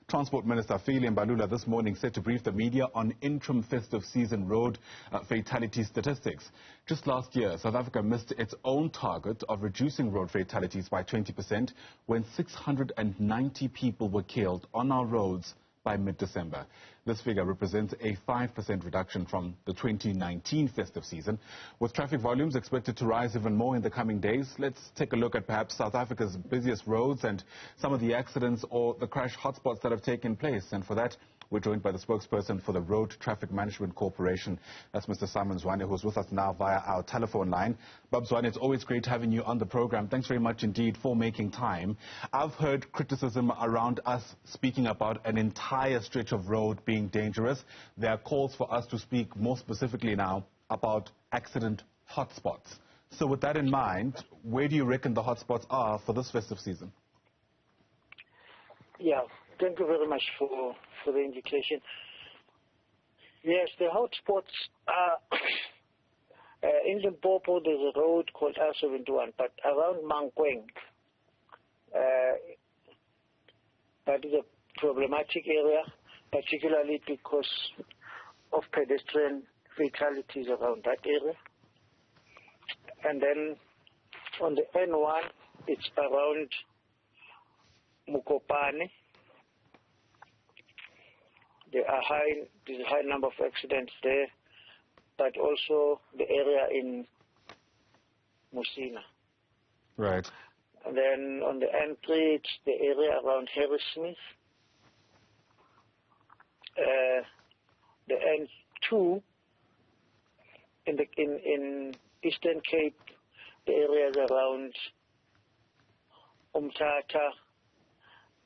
Transport Minister Fikile Mbalula this morning set to brief the media on interim festive season road fatality statistics. Just last year, South Africa missed its own target of reducing road fatalities by 20% when 690 people were killed on our roads by mid-December. This figure represents a 5% reduction from the 2019 festive season. With traffic volumes expected to rise even more in the coming days, let's take a look at perhaps South Africa's busiest roads and some of the accidents or the crash hotspots that have taken place. And for that, we're joined by the spokesperson for the Road Traffic Management Corporation. That's Mr. Zwane, who's with us now via our telephone line. Bob Zwane, it's always great having you on the program. Thanks very much indeed for making time. I've heard criticism around us speaking about an entire stretch of road being dangerous. There are calls for us to speak more specifically now about accident hotspots. So with that in mind, where do you reckon the hotspots are for this festive season? Yeah, thank you very much for the indication. Yes, the hotspots are in Limpopo. There's a road called R71, but around Mankweng, that is a problematic area, particularly because of pedestrian fatalities around that area. And then on the N1, it's around Mukopane. There's a high number of accidents there, but also the area in Musina. Right. And then on the N3, it's the area around Harrismith. The N2 in Eastern Cape, the areas around Umtata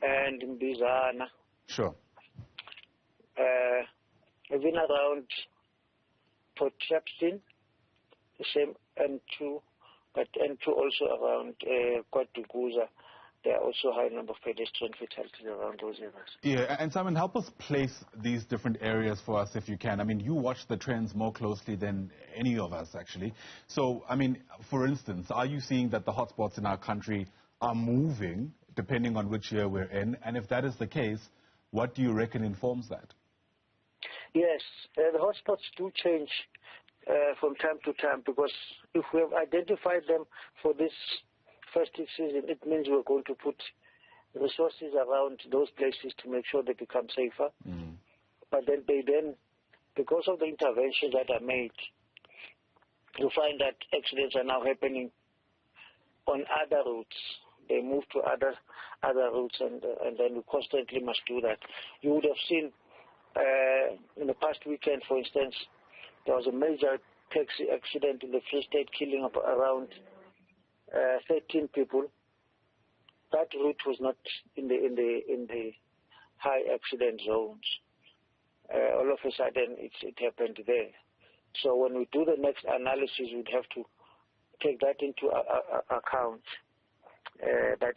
and Mbizana. Sure. Even around Port Shepstone, the same N2, but N2 also around Kwaduguza. There are also a high number of pedestrian fatalities around those areas. Yeah, and Simon, help us place these different areas for us if you can. I mean, you watch the trends more closely than any of us, actually. So, I mean, for instance, are you seeing that the hotspots in our country are moving, depending on which year we're in? And if that is the case, what do you reckon informs that? Yes, the hotspots do change from time to time, because if we have identified them for this festive season, it means we're going to put resources around those places to make sure they become safer. But then because of the interventions that are made, you find that accidents are now happening on other routes. They move to other routes, and then we constantly must do that. You would have seen in the past weekend, for instance, there was a major taxi accident in the Free State, killing up around 13 people. That route was not in the high accident zones. All of a sudden, it happened there. So when we do the next analysis, we'd have to take that into account. That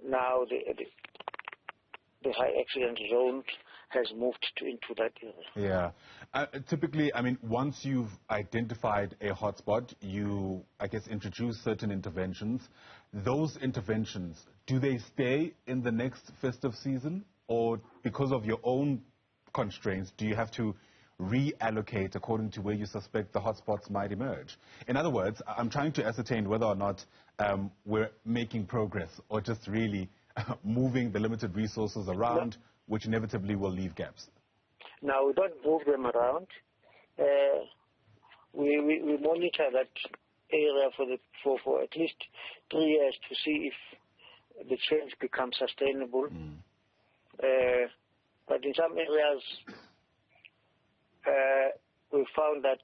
now the high accident zone has moved into that area. Yeah. Typically, I mean, once you've identified a hotspot, you, I guess, introduce certain interventions. Those interventions, do they stay in the next festive season? Or because of your own constraints, do you have to reallocate according to where you suspect the hotspots might emerge? In other words, I'm trying to ascertain whether or not we're making progress or just really moving the limited resources around, which inevitably will leave gaps. Now, we don't move them around. We monitor that area for at least 3 years to see if the change becomes sustainable. But in some areas, we found that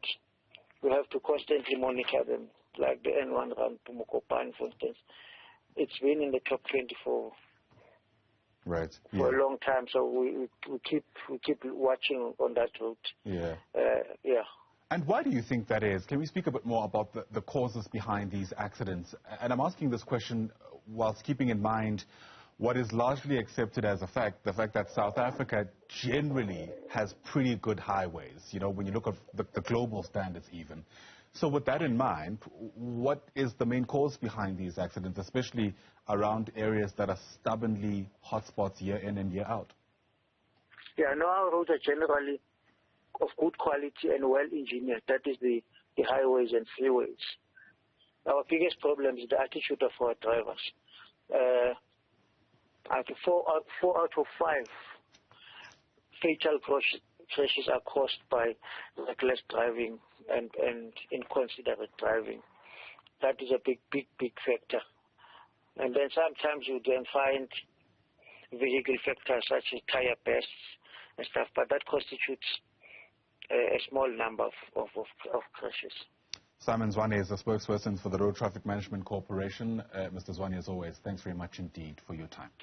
we have to constantly monitor them, like the N1 around Mukopane, for instance. It's been in the top 20 for a long time, so we keep watching on that route. Yeah. Yeah. And why do you think that is? Can we speak a bit more about the causes behind these accidents? And I'm asking this question whilst keeping in mind what is largely accepted as a fact, the fact that South Africa generally has pretty good highways, you know, when you look at the global standards even. So with that in mind, what is the main cause behind these accidents, especially around areas that are stubbornly hotspots year in and year out? Yeah, no, our roads are generally of good quality and well engineered. That is the highways and freeways. Our biggest problem is the attitude of our drivers. Four out of 5 fatal crashes are caused by reckless driving and inconsiderate driving. That is a big factor. And then sometimes you then find vehicle factors such as tire bursts and stuff, but that constitutes a small number of crashes. Simon Zwane is the spokesperson for the Road Traffic Management Corporation. Mr. Zwane, as always, thanks very much indeed for your time.